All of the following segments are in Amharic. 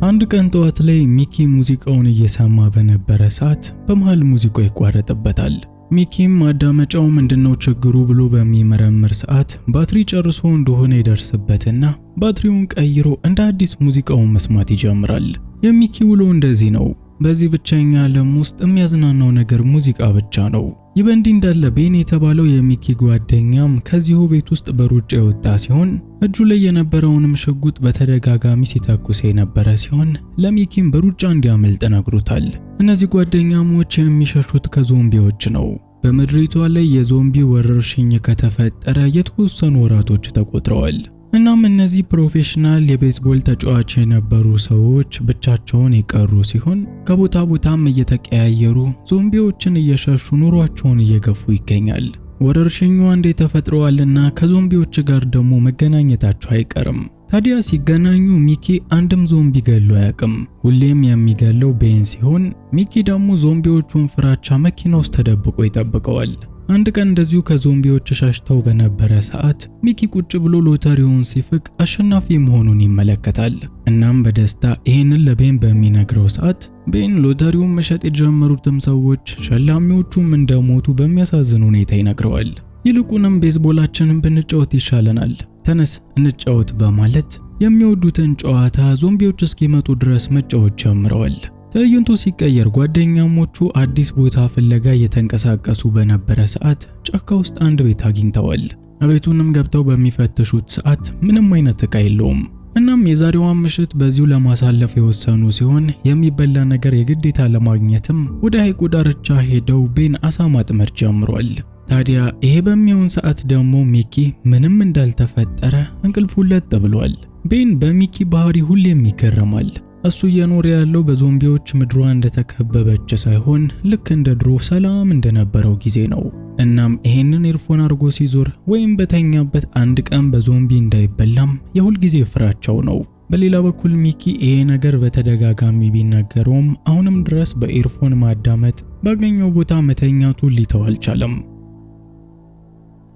አንድ ቀን ጠዋት ላይ ሚኪ ሙዚቃውን እየሰማ በነበረ ሰዓት በመሃል ሙዚቃው ይቋረጥበታል። ሚኪም ማዳመጫው ምንድነው ችግሩ ብሎ በሚመረምር ሰዓት ባትሪ ጨርሶ እንደሆነ ይደርስበትና ባትሪውን ቀይሮ እንደ አዲስ ሙዚቃውን መስማት ይጀምራል። የሚኪ ውሎ እንደዚህ ነው። በዚህ ብቸኛ ዓለም ውስጥ የሚያዝናናው ነገር ሙዚቃ ብቻ ነው። ይህ በእንዲህ እንዳለ ቤን የተባለው የሚኪ ጓደኛም ከዚሁ ቤት ውስጥ በሩጫ የወጣ ሲሆን እጁ ላይ የነበረውንም ሽጉጥ በተደጋጋሚ ሲተኩስ የነበረ ሲሆን ለሚኪም በሩጫ እንዲያመልጥ ነግሮታል። እነዚህ ጓደኛሞች የሚሸሹት ከዞምቢዎች ነው። በምድሪቷ ላይ የዞምቢ ወረርሽኝ ከተፈጠረ የተወሰኑ ወራቶች ተቆጥረዋል። እናም እነዚህ ፕሮፌሽናል የቤዝቦል ተጫዋች የነበሩ ሰዎች ብቻቸውን የቀሩ ሲሆን ከቦታ ቦታም እየተቀያየሩ ዞምቢዎችን እየሸሹ ኑሯቸውን እየገፉ ይገኛል። ወረርሽኙ አንዴ ተፈጥሯልና ከዞምቢዎች ጋር ደግሞ መገናኘታቸው አይቀርም። ታዲያ ሲገናኙ ሚኪ አንድም ዞምቢ ገሎ አያውቅም። ሁሌም የሚገለው ቤን ሲሆን ሚኪ ደግሞ ዞምቢዎቹን ፍራቻ መኪና ውስጥ ተደብቆ ይጠብቀዋል። አንድ ቀን እንደዚሁ ከዞምቢዎች ሸሽተው በነበረ ሰዓት ሚኪ ቁጭ ብሎ ሎተሪውን ሲፍቅ አሸናፊ መሆኑን ይመለከታል። እናም በደስታ ይሄንን ለቤን በሚነግረው ሰዓት ቤን ሎተሪውን መሸጥ የጀመሩትም ሰዎች ሸላሚዎቹም እንደሞቱ በሚያሳዝን ሁኔታ ይነግረዋል። ይልቁንም ቤዝቦላችንን ብንጫወት ይሻለናል፣ ተነስ እንጫወት በማለት የሚወዱትን ጨዋታ ዞምቢዎች እስኪመጡ ድረስ መጫወት ጀምረዋል። ትዕይንቱ ሲቀየር ጓደኛሞቹ አዲስ ቦታ ፍለጋ እየተንቀሳቀሱ በነበረ ሰዓት ጫካ ውስጥ አንድ ቤት አግኝተዋል። ቤቱንም ገብተው በሚፈትሹት ሰዓት ምንም አይነት ዕቃ የለውም። እናም የዛሬዋን ምሽት በዚሁ ለማሳለፍ የወሰኑ ሲሆን የሚበላ ነገር የግዴታ ለማግኘትም ወደ ሐይቁ ዳርቻ ሄደው ቤን አሳ ማጥመድ ጀምሯል። ታዲያ ይሄ በሚሆን ሰዓት ደግሞ ሚኪ ምንም እንዳልተፈጠረ እንቅልፉ ለጥ ብሏል። ቤን በሚኪ ባህሪ ሁሌም ይገረማል። እሱ እየኖረ ያለው በዞምቢዎች ምድሯ እንደተከበበች ሳይሆን ልክ እንደ ድሮ ሰላም እንደነበረው ጊዜ ነው። እናም ይሄንን ኤርፎን አርጎ ሲዞር ወይም በተኛበት አንድ ቀን በዞምቢ እንዳይበላም የሁል ጊዜ ፍራቻው ነው። በሌላ በኩል ሚኪ ይሄ ነገር በተደጋጋሚ ቢነገረውም አሁንም ድረስ በኤርፎን ማዳመጥ ባገኘው ቦታ መተኛቱ ሊተው አልቻለም።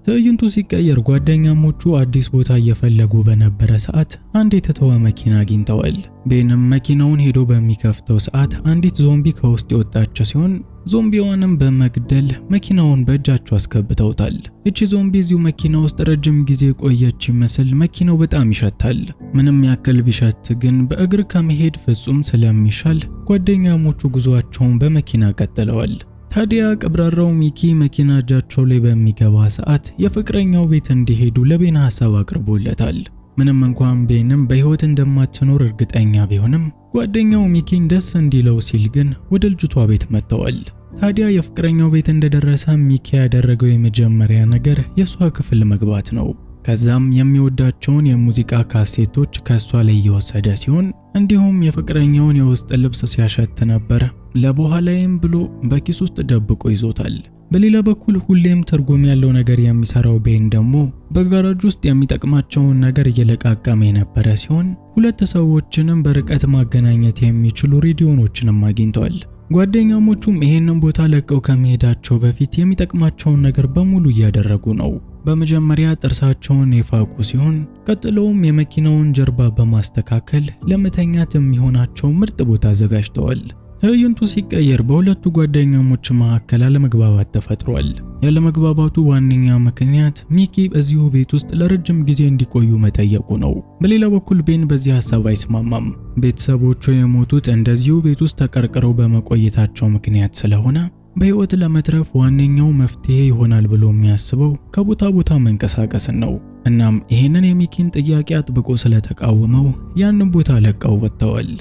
ትዕይንቱ ሲቀየር ጓደኛሞቹ አዲስ ቦታ እየፈለጉ በነበረ ሰዓት አንድ የተተወ መኪና አግኝተዋል። ቤንም መኪናውን ሄዶ በሚከፍተው ሰዓት አንዲት ዞምቢ ከውስጥ የወጣች ሲሆን ዞምቢዋንም በመግደል መኪናውን በእጃቸው አስገብተውታል። እቺ ዞምቢ እዚሁ መኪና ውስጥ ረጅም ጊዜ ቆየች ይመስል መኪናው በጣም ይሸታል። ምንም ያክል ቢሸት ግን በእግር ከመሄድ ፍጹም ስለሚሻል ጓደኛሞቹ ጉዟቸውን በመኪና ቀጥለዋል። ታዲያ ቀብራራው ሚኪ መኪና እጃቸው ላይ በሚገባ ሰዓት የፍቅረኛው ቤት እንዲሄዱ ለቤን ሐሳብ አቅርቦለታል። ምንም እንኳን ቤንም በህይወት እንደማትኖር እርግጠኛ ቢሆንም ጓደኛው ሚኪን ደስ እንዲለው ሲል ግን ወደ ልጅቷ ቤት መጥተዋል። ታዲያ የፍቅረኛው ቤት እንደደረሰ ሚኪ ያደረገው የመጀመሪያ ነገር የሷ ክፍል መግባት ነው። ከዛም የሚወዳቸውን የሙዚቃ ካሴቶች ከሷ ላይ እየወሰደ ሲሆን እንዲሁም የፍቅረኛውን የውስጥ ልብስ ሲያሸት ነበር። ለበኋላይም ብሎ በኪስ ውስጥ ደብቆ ይዞታል። በሌላ በኩል ሁሌም ትርጉም ያለው ነገር የሚሰራው ቤን ደግሞ በጋራጅ ውስጥ የሚጠቅማቸውን ነገር እየለቃቀመ የነበረ ሲሆን ሁለት ሰዎችንም በርቀት ማገናኘት የሚችሉ ሬዲዮኖችንም አግኝቷል። ጓደኛሞቹም ይሄንን ቦታ ለቀው ከመሄዳቸው በፊት የሚጠቅማቸውን ነገር በሙሉ እያደረጉ ነው። በመጀመሪያ ጥርሳቸውን የፋቁ ሲሆን ቀጥለውም የመኪናውን ጀርባ በማስተካከል ለመተኛት የሚሆናቸው ምርጥ ቦታ አዘጋጅተዋል። ትዕይንቱ ሲቀየር በሁለቱ ጓደኛሞች መካከል አለመግባባት ተፈጥሯል። ያለመግባባቱ ዋነኛ ምክንያት ሚኪ በዚሁ ቤት ውስጥ ለረጅም ጊዜ እንዲቆዩ መጠየቁ ነው። በሌላ በኩል ቤን በዚህ ሐሳብ አይስማማም። ቤተሰቦቹ የሞቱት እንደዚሁ ቤት ውስጥ ተቀርቅረው በመቆየታቸው ምክንያት ስለሆነ በህይወት ለመትረፍ ዋነኛው መፍትሄ ይሆናል ብሎ የሚያስበው ከቦታ ቦታ መንቀሳቀስን ነው። እናም ይሄንን የሚኪን ጥያቄ አጥብቆ ስለተቃወመው ያንን ቦታ ለቀው ወጥተዋል።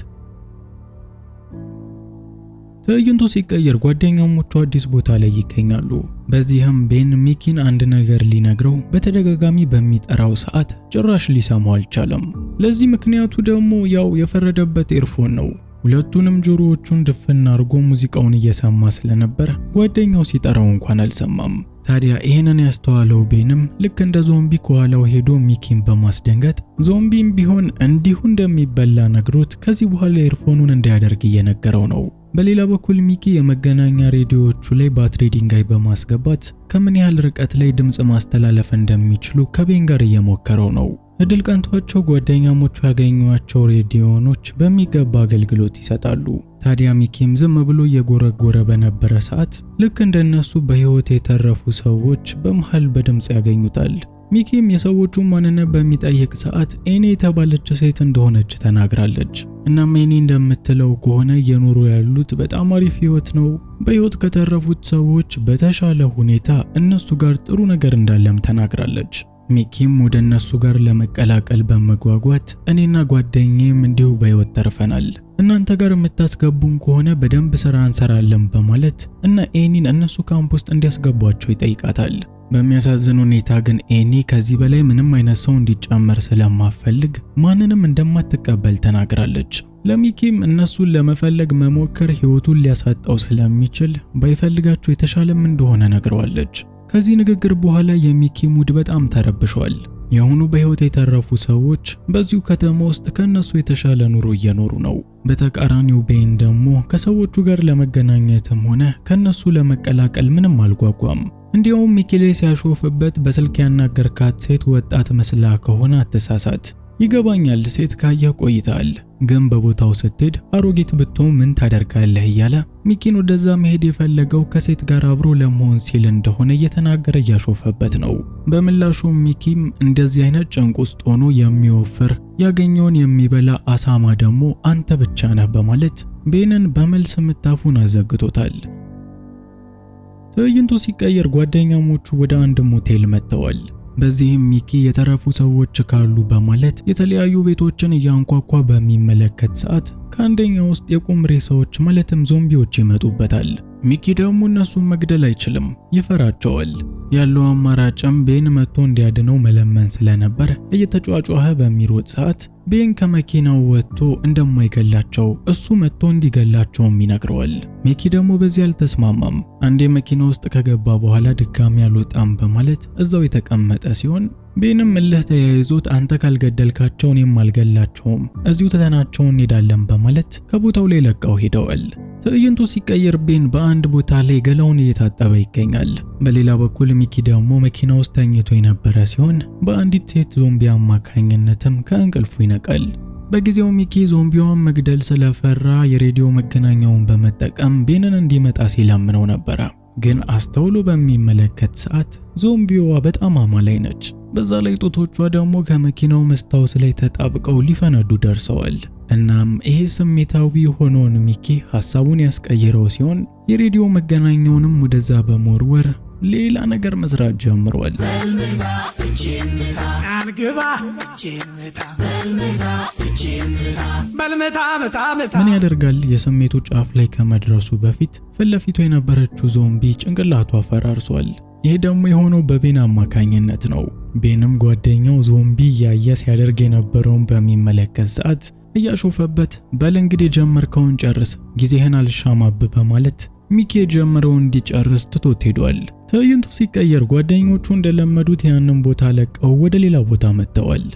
ትዕይንቱ ሲቀየር ጓደኛሞቹ አዲስ ቦታ ላይ ይገኛሉ። በዚህም ቤን ሚኪን አንድ ነገር ሊነግረው በተደጋጋሚ በሚጠራው ሰዓት ጭራሽ ሊሰማው አልቻለም። ለዚህ ምክንያቱ ደግሞ ያው የፈረደበት ኤርፎን ነው። ሁለቱንም ጆሮዎቹን ድፍን አድርጎ ሙዚቃውን እየሰማ ስለነበር ጓደኛው ሲጠራው እንኳን አልሰማም። ታዲያ ይሄንን ያስተዋለው ቤንም ልክ እንደ ዞምቢ ከኋላው ሄዶ ሚኪን በማስደንገጥ ዞምቢም ቢሆን እንዲሁ እንደሚበላ ነግሮት ከዚህ በኋላ ኤርፎኑን እንዲያደርግ እየነገረው ነው። በሌላ በኩል ሚኪ የመገናኛ ሬዲዮዎቹ ላይ ባትሪ ድንጋይ በማስገባት ከምን ያህል ርቀት ላይ ድምጽ ማስተላለፍ እንደሚችሉ ከቤን ጋር እየሞከረው ነው። እድል ቀንቷቸው ጓደኛሞቹ ያገኟቸው ሬዲዮኖች በሚገባ አገልግሎት ይሰጣሉ። ታዲያ ሚኪም ዝም ብሎ እየጎረጎረ በነበረ ሰዓት ልክ እንደነሱ በህይወት የተረፉ ሰዎች በመሃል በድምጽ ያገኙታል። ሚኪም የሰዎቹን ማንነት በሚጠይቅ ሰዓት ኤኒ የተባለች ሴት እንደሆነች ተናግራለች። እናም ኤኒ እንደምትለው ከሆነ እየኖሩ ያሉት በጣም አሪፍ ህይወት ነው። በህይወት ከተረፉት ሰዎች በተሻለ ሁኔታ እነሱ ጋር ጥሩ ነገር እንዳለም ተናግራለች። ሚኪም ወደ እነሱ ጋር ለመቀላቀል በመጓጓት እኔና ጓደኛዬም እንዲሁ በህይወት ተርፈናል፣ እናንተ ጋር የምታስገቡን ከሆነ በደንብ ስራ እንሰራለን በማለት እና ኤኒን እነሱ ካምፕ ውስጥ እንዲያስገቧቸው ይጠይቃታል። በሚያሳዝን ሁኔታ ግን ኤኒ ከዚህ በላይ ምንም አይነት ሰው እንዲጨመር ስለማፈልግ ማንንም እንደማትቀበል ተናግራለች። ለሚኪም እነሱን ለመፈለግ መሞከር ህይወቱን ሊያሳጣው ስለሚችል ባይፈልጋቸው የተሻለም እንደሆነ ነግረዋለች። ከዚህ ንግግር በኋላ የሚኪ ሙድ በጣም ተረብሿል። የአሁኑ በህይወት የተረፉ ሰዎች በዚሁ ከተማ ውስጥ ከነሱ የተሻለ ኑሮ እየኖሩ ነው። በተቃራኒው ቤን ደግሞ ከሰዎቹ ጋር ለመገናኘትም ሆነ ከነሱ ለመቀላቀል ምንም አልጓጓም። እንዲያውም ሚኪ ላይ ሲያሾፍበት በስልክ ያናገርካት ሴት ወጣት መስላ ከሆነ አትሳሳት፣ ይገባኛል ሴት ካየህ ቆይታል፣ ግን በቦታው ስትሄድ አሮጊት ብትሆን ምን ታደርጋለህ እያለ ሚኪን ወደዛ መሄድ የፈለገው ከሴት ጋር አብሮ ለመሆን ሲል እንደሆነ እየተናገረ እያሾፈበት ነው። በምላሹም ሚኪም እንደዚህ አይነት ጭንቅ ውስጥ ሆኖ የሚወፍር ያገኘውን የሚበላ አሳማ ደግሞ አንተ ብቻ ነህ በማለት ቤንን በመልስ ምታፉን አዘግቶታል። ትዕይንቱ ሲቀየር ጓደኛሞቹ ወደ አንድ ሞቴል መጥተዋል። በዚህም ሚኪ የተረፉ ሰዎች ካሉ በማለት የተለያዩ ቤቶችን እያንኳኳ በሚመለከት ሰዓት ከአንደኛው ውስጥ የቁም ሬሳዎች ማለትም ዞምቢዎች ይመጡበታል። ሚኪ ደግሞ እነሱን መግደል አይችልም፣ ይፈራቸዋል። ያለው አማራጭም ቤን መጥቶ እንዲያድነው መለመን ስለነበር እየተጫጫኸ በሚሮጥ ሰዓት ቤን ከመኪናው ወጥቶ እንደማይገላቸው እሱ መጥቶ እንዲገላቸውም ይነግረዋል። ሚኪ ደግሞ በዚህ አልተስማማም። አንዴ መኪና ውስጥ ከገባ በኋላ ድጋሚ አልወጣም በማለት እዛው የተቀመጠ ሲሆን ቤንም እልህ ተያይዞት አንተ ካልገደልካቸው እኔም አልገላቸውም፣ እዚሁ ተተናቸው እንሄዳለን በማለት ከቦታው ላይ ለቀው ሄደዋል። ትዕይንቱ ሲቀየር ቤን በአንድ ቦታ ላይ ገላውን እየታጠበ ይገኛል። በሌላ በኩል ሚኪ ደግሞ መኪና ውስጥ ተኝቶ የነበረ ሲሆን በአንዲት ሴት ዞምቢ አማካኝነትም ከእንቅልፉ ይነቃል። በጊዜው ሚኪ ዞምቢዋን መግደል ስለፈራ የሬዲዮ መገናኛውን በመጠቀም ቤንን እንዲመጣ ሲለምነው ነበረ። ግን አስተውሎ በሚመለከት ሰዓት ዞምቢዋ በጣም አማላይ ነች። በዛ ላይ ጦቶቿ ደግሞ ከመኪናው መስታወት ላይ ተጣብቀው ሊፈነዱ ደርሰዋል። እናም ይሄ ስሜታዊ ሆኖን ሚኪ ሐሳቡን ያስቀየረው ሲሆን የሬዲዮ መገናኛውንም ወደዛ በመወርወር ሌላ ነገር መስራት ጀምሯል። ምን ያደርጋል የስሜቱ ጫፍ ላይ ከመድረሱ በፊት ፊትለፊቱ የነበረችው ዞምቢ ጭንቅላቷ ፈራርሷል። ይሄ ደግሞ የሆነው በቤን አማካኝነት ነው። ቤንም ጓደኛው ዞምቢ ያየ ሲያደርግ የነበረውን በሚመለከት ሰዓት እያሾፈበት በል እንግዲህ ጀመርከውን ጨርስ፣ ጊዜህን አልሻማብ በማለት ሚኪ የጀመረውን እንዲጨርስ ትቶት ሄዷል። ትዕይንቱ ሲቀየር ጓደኞቹ እንደለመዱት ያንን ቦታ ለቀው ወደ ሌላ ቦታ መጥተዋል።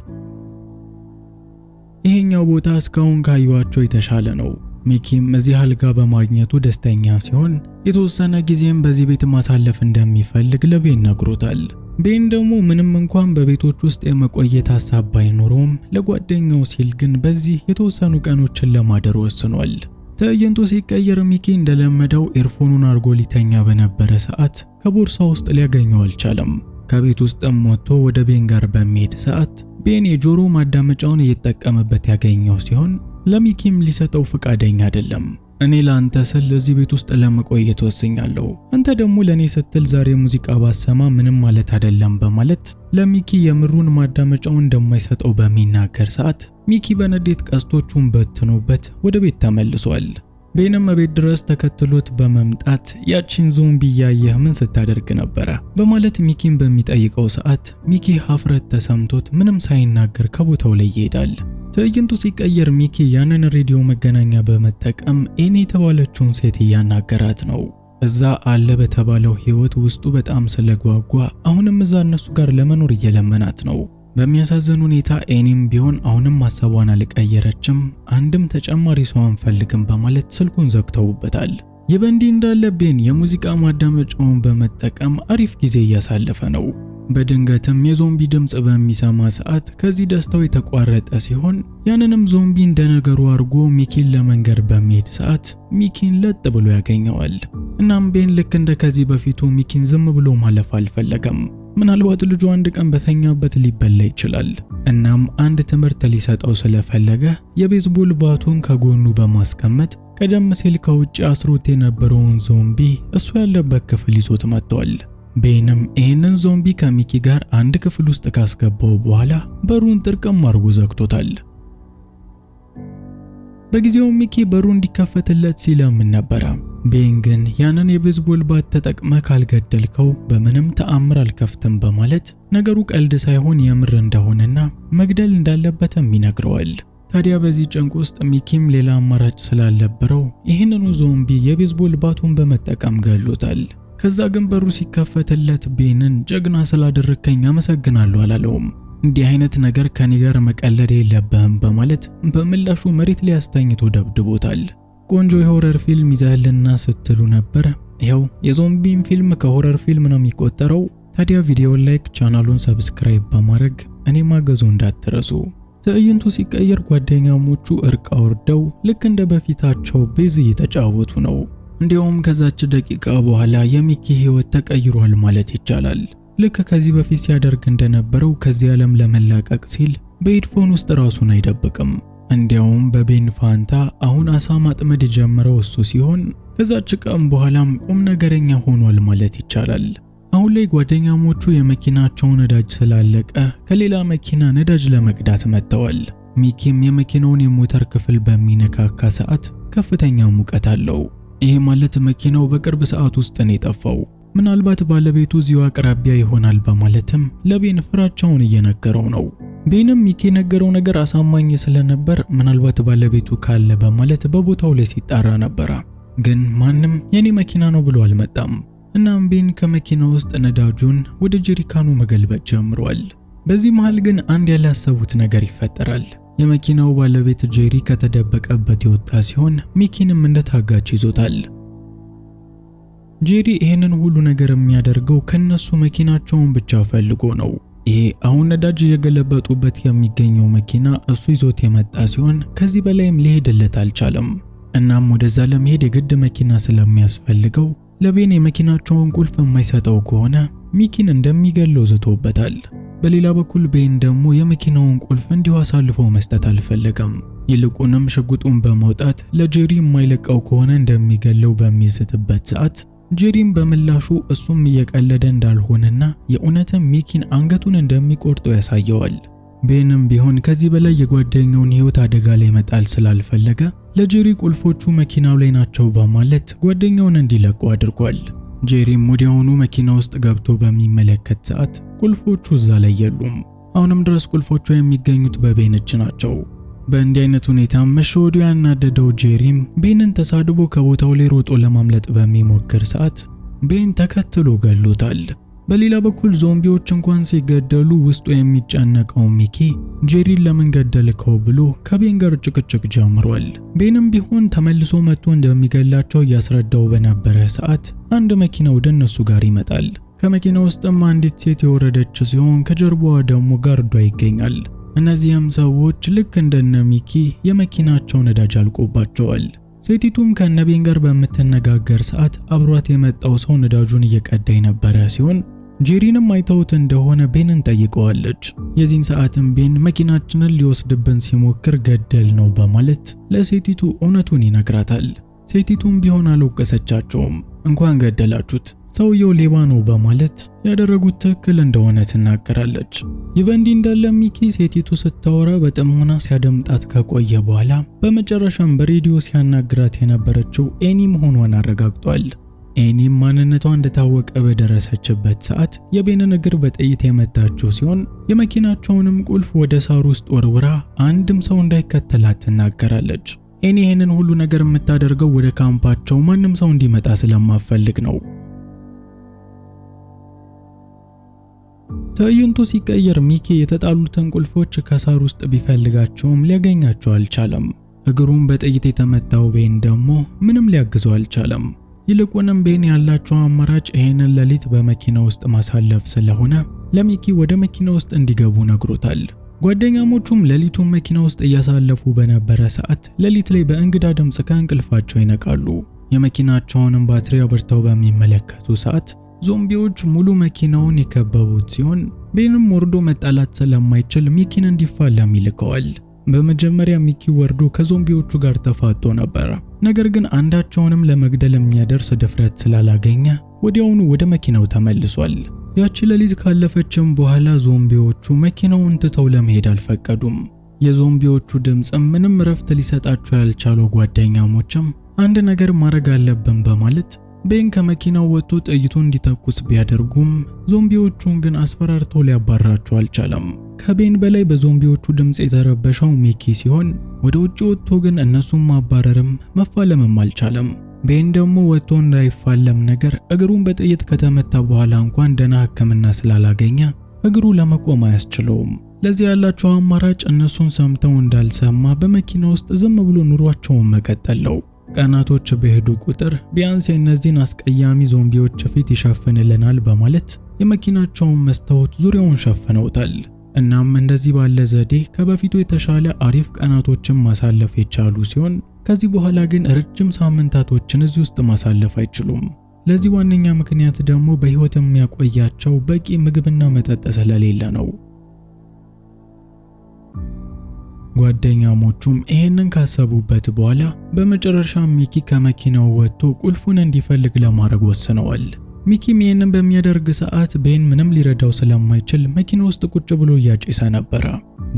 ይሄኛው ቦታ እስካሁን ካዩዋቸው የተሻለ ነው። ሚኪም እዚህ አልጋ በማግኘቱ ደስተኛ ሲሆን የተወሰነ ጊዜም በዚህ ቤት ማሳለፍ እንደሚፈልግ ለቤን ነግሮታል። ቤን ደግሞ ምንም እንኳን በቤቶች ውስጥ የመቆየት ሐሳብ ባይኖረውም ለጓደኛው ሲል ግን በዚህ የተወሰኑ ቀኖችን ለማደር ወስኗል። ትዕይንቱ ሲቀየር ሚኪ እንደለመደው ኤርፎኑን አርጎ ሊተኛ በነበረ ሰዓት ከቦርሳ ውስጥ ሊያገኘው አልቻለም። ከቤት ውስጥም ወጥቶ ወደ ቤን ጋር በሚሄድ ሰዓት ቤን የጆሮ ማዳመጫውን እየተጠቀመበት ያገኘው ሲሆን ለሚኪም ሊሰጠው ፈቃደኛ አይደለም። እኔ ላንተ ስል እዚህ ቤት ውስጥ ለመቆየት ወስኛለሁ፣ አንተ ደግሞ ለኔ ስትል ዛሬ ሙዚቃ ባሰማ ምንም ማለት አይደለም በማለት ለሚኪ የምሩን ማዳመጫውን እንደማይሰጠው በሚናገር ሰዓት ሚኪ በንዴት ቀስቶቹን በትኖበት ወደ ቤት ተመልሷል። ቤንም ቤት ድረስ ተከትሎት በመምጣት ያቺን ዞምቢ ያየህ ምን ስታደርግ ነበረ በማለት ሚኪን በሚጠይቀው ሰዓት ሚኪ ሀፍረት ተሰምቶት ምንም ሳይናገር ከቦታው ላይ ይሄዳል። ትዕይንቱ ሲቀየር ሚኪ ያንን ሬዲዮ መገናኛ በመጠቀም ኤኒ የተባለችውን ሴት እያናገራት ነው። እዛ አለ በተባለው ህይወት ውስጡ በጣም ስለጓጓ አሁንም እዛ እነሱ ጋር ለመኖር እየለመናት ነው። በሚያሳዝን ሁኔታ ኤኒም ቢሆን አሁንም ሐሳቧን አልቀየረችም። አንድም ተጨማሪ ሰው አንፈልግም በማለት ስልኩን ዘግተውበታል። ይህ በእንዲህ እንዳለ ቤን የሙዚቃ ማዳመጫውን በመጠቀም አሪፍ ጊዜ እያሳለፈ ነው። በድንገትም የዞምቢ ድምጽ በሚሰማ ሰዓት ከዚህ ደስታው የተቋረጠ ሲሆን ያንንም ዞምቢ እንደነገሩ አድርጎ ሚኪን ለመንገር በሚሄድ ሰዓት ሚኪን ለጥ ብሎ ያገኘዋል። እናም ቤን ልክ እንደ ከዚህ በፊቱ ሚኪን ዝም ብሎ ማለፍ አልፈለገም። ምናልባት ልጁ አንድ ቀን በተኛበት ሊበላ ይችላል። እናም አንድ ትምህርት ሊሰጠው ስለፈለገ የቤዝቦል ባቱን ከጎኑ በማስቀመጥ ቀደም ሲል ከውጭ አስሮት የነበረውን ዞምቢ እሱ ያለበት ክፍል ይዞት መጥቷል። ቤንም ይህንን ዞምቢ ከሚኪ ጋር አንድ ክፍል ውስጥ ካስገባው በኋላ በሩን ጥርቅም አድርጎ ዘግቶታል። በጊዜው ሚኪ በሩ እንዲከፈትለት ሲለምን ነበር። ቤን ግን ያንን የቤዝቦል ባት ተጠቅመህ ካልገደልከው በምንም ተአምር አልከፍትም በማለት ነገሩ ቀልድ ሳይሆን የምር እንደሆነና መግደል እንዳለበትም ይነግረዋል። ታዲያ በዚህ ጭንቅ ውስጥ ሚኪም ሌላ አማራጭ ስላልነበረው ይህንኑ ዞምቢ የቤዝቦል ባቱን በመጠቀም ገሎታል። ከዛ ግን በሩ ሲከፈትለት ቤንን ጀግና ስላደረከኝ አመሰግናለሁ አላለውም። እንዲህ አይነት ነገር ከኔ ጋር መቀለድ የለብህም በማለት በምላሹ መሬት ላይ አስተኝቶ ደብድቦታል። ቆንጆ የሆረር ፊልም ይዘህልና ስትሉ ነበር። ይኸው የዞምቢን ፊልም ከሆረር ፊልም ነው የሚቆጠረው። ታዲያ ቪዲዮውን ላይክ፣ ቻናሉን ሰብስክራይብ በማድረግ እኔ ማገዙ እንዳትረሱ። ትዕይንቱ ሲቀየር ጓደኛሞቹ እርቅ አውርደው ልክ እንደ በፊታቸው ቤዝ እየተጫወቱ ነው። እንዲያውም ከዛች ደቂቃ በኋላ የሚኪ ህይወት ተቀይሯል ማለት ይቻላል። ልክ ከዚህ በፊት ሲያደርግ እንደነበረው ከዚህ ዓለም ለመላቀቅ ሲል በሄድፎን ውስጥ ራሱን አይደብቅም። እንዲያውም በቤን ፋንታ አሁን አሳ ማጥመድ የጀመረው እሱ ሲሆን ከዛች ቀን በኋላም ቁም ነገረኛ ሆኗል ማለት ይቻላል። አሁን ላይ ጓደኛሞቹ የመኪናቸው ነዳጅ ስላለቀ ከሌላ መኪና ነዳጅ ለመቅዳት መጥተዋል። ሚኪም የመኪናውን የሞተር ክፍል በሚነካካ ሰዓት ከፍተኛ ሙቀት አለው። ይሄ ማለት መኪናው በቅርብ ሰዓት ውስጥ ነው የጠፋው። ምናልባት ባለቤቱ እዚሁ አቅራቢያ ይሆናል በማለትም ለቤን ፍራቻውን እየነገረው ነው። ቤንም ሚኪ የነገረው ነገር አሳማኝ ስለነበር ምናልባት ባለቤቱ ካለ በማለት በቦታው ላይ ሲጣራ ነበር። ግን ማንም የኔ መኪና ነው ብሎ አልመጣም። እናም ቤን ከመኪናው ውስጥ ነዳጁን ወደ ጀሪካኑ መገልበጥ ጀምሯል። በዚህ መሃል ግን አንድ ያላሰቡት ነገር ይፈጠራል። የመኪናው ባለቤት ጄሪ ከተደበቀበት የወጣ ሲሆን ሚኪንም እንደታጋች ይዞታል። ጄሪ ይሄንን ሁሉ ነገር የሚያደርገው ከነሱ መኪናቸውን ብቻ ፈልጎ ነው። ይሄ አሁን ነዳጅ የገለበጡበት የሚገኘው መኪና እሱ ይዞት የመጣ ሲሆን ከዚህ በላይም ሊሄድለት አልቻለም። እናም ወደዛ ለመሄድ የግድ መኪና ስለሚያስፈልገው ለቤን የመኪናቸውን ቁልፍ የማይሰጠው ከሆነ ሚኪን እንደሚገለው ዝቶበታል። በሌላ በኩል ቤን ደግሞ የመኪናውን ቁልፍ እንዲሁ አሳልፎ መስጠት አልፈለገም። ይልቁንም ሽጉጡን በማውጣት ለጄሪ የማይለቀው ከሆነ እንደሚገለው በሚዝትበት ሰዓት ጄሪም በምላሹ እሱም እየቀለደ እንዳልሆነና የእውነትም ሚኪን አንገቱን እንደሚቆርጠው ያሳየዋል። ቤንም ቢሆን ከዚህ በላይ የጓደኛውን ህይወት አደጋ ላይ መጣል ስላልፈለገ ለጄሪ ቁልፎቹ መኪናው ላይ ናቸው በማለት ጓደኛውን እንዲለቁ አድርጓል። ጄሪም ወዲያውኑ መኪና ውስጥ ገብቶ በሚመለከት ሰዓት ቁልፎቹ እዛ ላይ የሉም። አሁንም ድረስ ቁልፎቹ የሚገኙት በቤን እጅ ናቸው። በእንዲህ አይነት ሁኔታ መሸወዱ ያናደደው ጄሪም ቤንን ተሳድቦ ከቦታው ላይ ሮጦ ለማምለጥ በሚሞክር ሰዓት ቤን ተከትሎ ገሎታል። በሌላ በኩል ዞምቢዎች እንኳን ሲገደሉ ውስጡ የሚጨነቀው ሚኪ ጄሪን ለምን ገደልከው ብሎ ከቤን ጋር ጭቅጭቅ ጀምሯል። ቤንም ቢሆን ተመልሶ መጥቶ እንደሚገላቸው እያስረዳው በነበረ ሰዓት አንድ መኪና ወደ እነሱ ጋር ይመጣል። ከመኪናው ውስጥም አንዲት ሴት የወረደች ሲሆን ከጀርባዋ ደግሞ ጋርዷ ይገኛል። እነዚህም ሰዎች ልክ እንደነ ሚኪ የመኪናቸው ነዳጅ አልቆባቸዋል። ሴቲቱም ከነቤን ጋር በምትነጋገር ሰዓት አብሯት የመጣው ሰው ነዳጁን እየቀዳ የነበረ ሲሆን ጄሪንም አይተውት እንደሆነ ቤንን ጠይቀዋለች። የዚህን ሰዓትም ቤን መኪናችንን ሊወስድብን ሲሞክር ገደል ነው በማለት ለሴቲቱ እውነቱን ይነግራታል። ሴቲቱም ቢሆን አልወቀሰቻቸውም። እንኳን ገደላችሁት፣ ሰውየው ሌባ ነው በማለት ያደረጉት ትክክል እንደሆነ ትናገራለች። ይህ በእንዲህ እንዳለ ሚኪ ሴቲቱ ስታወራ በጥሞና ሲያደምጣት ከቆየ በኋላ በመጨረሻም በሬዲዮ ሲያናግራት የነበረችው ኤኒ መሆኗን አረጋግጧል። ኤኒም ማንነቷ እንደታወቀ በደረሰችበት ሰዓት የቤንን እግር በጥይት የመታችው ሲሆን የመኪናቸውንም ቁልፍ ወደ ሳር ውስጥ ወርውራ አንድም ሰው እንዳይከተላት ትናገራለች። ኤኒ ይህንን ሁሉ ነገር የምታደርገው ወደ ካምፓቸው ማንም ሰው እንዲመጣ ስለማፈልግ ነው። ትዕይንቱ ሲቀየር ሚኪ የተጣሉትን ቁልፎች ከሳር ውስጥ ቢፈልጋቸውም ሊያገኛቸው አልቻለም። እግሩን በጥይት የተመታው ቤን ደግሞ ምንም ሊያግዘው አልቻለም። ይልቁንም ቤን ያላቸው አማራጭ ይሄንን ሌሊት በመኪና ውስጥ ማሳለፍ ስለሆነ ለሚኪ ወደ መኪና ውስጥ እንዲገቡ ነግሮታል። ጓደኛሞቹም ሌሊቱን መኪና ውስጥ እያሳለፉ በነበረ ሰዓት ሌሊት ላይ በእንግዳ ድምጽ ከእንቅልፋቸው ይነቃሉ። የመኪናቸውንም ባትሪ አብርተው በሚመለከቱ ሰዓት ዞምቢዎች ሙሉ መኪናውን የከበቡት ሲሆን ቤንም ወርዶ መጣላት ስለማይችል ሚኪን እንዲፋለም ይልከዋል። በመጀመሪያ ሚኪ ወርዶ ከዞምቢዎቹ ጋር ተፋጦ ነበር። ነገር ግን አንዳቸውንም ለመግደል የሚያደርስ ድፍረት ስላላገኘ ወዲያውኑ ወደ መኪናው ተመልሷል። ያቺ ሌሊት ካለፈችም በኋላ ዞምቢዎቹ መኪናውን ትተው ለመሄድ አልፈቀዱም። የዞምቢዎቹ ድምጽም ምንም ረፍት ሊሰጣቸው ያልቻለው ጓደኛሞችም አንድ ነገር ማድረግ አለብን በማለት ቤን ከመኪናው ወጥቶ ጥይቱን እንዲተኩስ ቢያደርጉም ዞምቢዎቹን ግን አስፈራርቶ ሊያባራቸው አልቻለም። ከቤን በላይ በዞምቢዎቹ ድምጽ የተረበሸው ሚኪ ሲሆን ወደ ውጭ ወጥቶ ግን እነሱን ማባረርም መፋለምም አልቻለም። ቤን ደግሞ ወጥቶ እንዳይፋለም ነገር እግሩን በጥይት ከተመታ በኋላ እንኳን ደህና ሕክምና ስላላገኘ እግሩ ለመቆም አያስችለውም። ለዚህ ያላቸው አማራጭ እነሱን ሰምተው እንዳልሰማ በመኪና ውስጥ ዝም ብሎ ኑሯቸውን መቀጠል ነው። ቀናቶች በሄዱ ቁጥር ቢያንስ የእነዚህን አስቀያሚ ዞምቢዎች ፊት ይሸፍንልናል በማለት የመኪናቸውን መስታወት ዙሪያውን ሸፍነውታል። እናም እንደዚህ ባለ ዘዴ ከበፊቱ የተሻለ አሪፍ ቀናቶችን ማሳለፍ የቻሉ ሲሆን ከዚህ በኋላ ግን ረጅም ሳምንታቶችን እዚህ ውስጥ ማሳለፍ አይችሉም። ለዚህ ዋነኛ ምክንያት ደግሞ በህይወት የሚያቆያቸው በቂ ምግብና መጠጥ ስለሌለ ነው። ጓደኛሞቹም ይሄንን ካሰቡበት በኋላ በመጨረሻ ሚኪ ከመኪናው ወጥቶ ቁልፉን እንዲፈልግ ለማድረግ ወስነዋል። ሚኪም ይሄንን በሚያደርግ ሰዓት ቤን ምንም ሊረዳው ስለማይችል መኪና ውስጥ ቁጭ ብሎ እያጨሰ ነበር።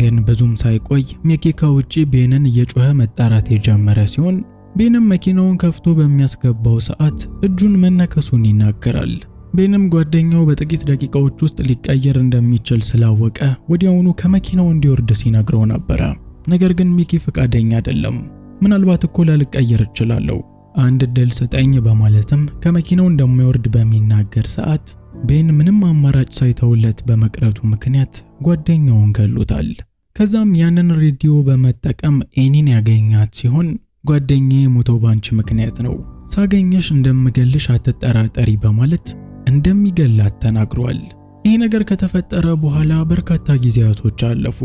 ግን ብዙም ሳይቆይ ሚኪ ከውጪ ቤንን እየጮኸ መጣራት የጀመረ ሲሆን ቤንም መኪናውን ከፍቶ በሚያስገባው ሰዓት እጁን መነከሱን ይናገራል። ቤንም ጓደኛው በጥቂት ደቂቃዎች ውስጥ ሊቀየር እንደሚችል ስላወቀ ወዲያውኑ ከመኪናው እንዲወርድ ሲነግረው ነበር። ነገር ግን ሚኪ ፈቃደኛ አይደለም። ምናልባት እኮ ላልቀየር እችላለሁ፣ አንድ እድል ስጠኝ በማለትም ከመኪናው እንደማይወርድ በሚናገር ሰዓት ቤን ምንም አማራጭ ሳይተውለት በመቅረቱ ምክንያት ጓደኛውን ገሎታል። ከዛም ያንን ሬዲዮ በመጠቀም ኤኒን ያገኛት ሲሆን ጓደኛዬ ሞተው ባንቺ ምክንያት ነው፣ ሳገኘሽ እንደምገልሽ አትጠራጠሪ በማለት እንደሚገላት ተናግሯል። ይህ ነገር ከተፈጠረ በኋላ በርካታ ጊዜያቶች አለፉ።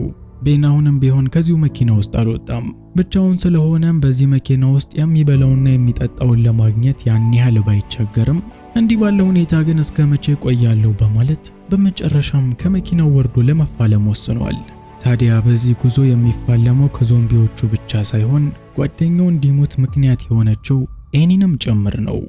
ቤን አሁንም ቢሆን ከዚሁ መኪና ውስጥ አልወጣም። ብቻውን ስለሆነም በዚህ መኪና ውስጥ የሚበላውና የሚጠጣውን ለማግኘት ያን ያህል ባይቸገርም እንዲህ ባለ ሁኔታ ግን እስከ መቼ ቆያለሁ በማለት በመጨረሻም ከመኪናው ወርዶ ለመፋለም ወስኗል። ታዲያ በዚህ ጉዞ የሚፋለመው ከዞምቢዎቹ ብቻ ሳይሆን ጓደኛው እንዲሞት ምክንያት የሆነችው ኤኒንም ጭምር ነው።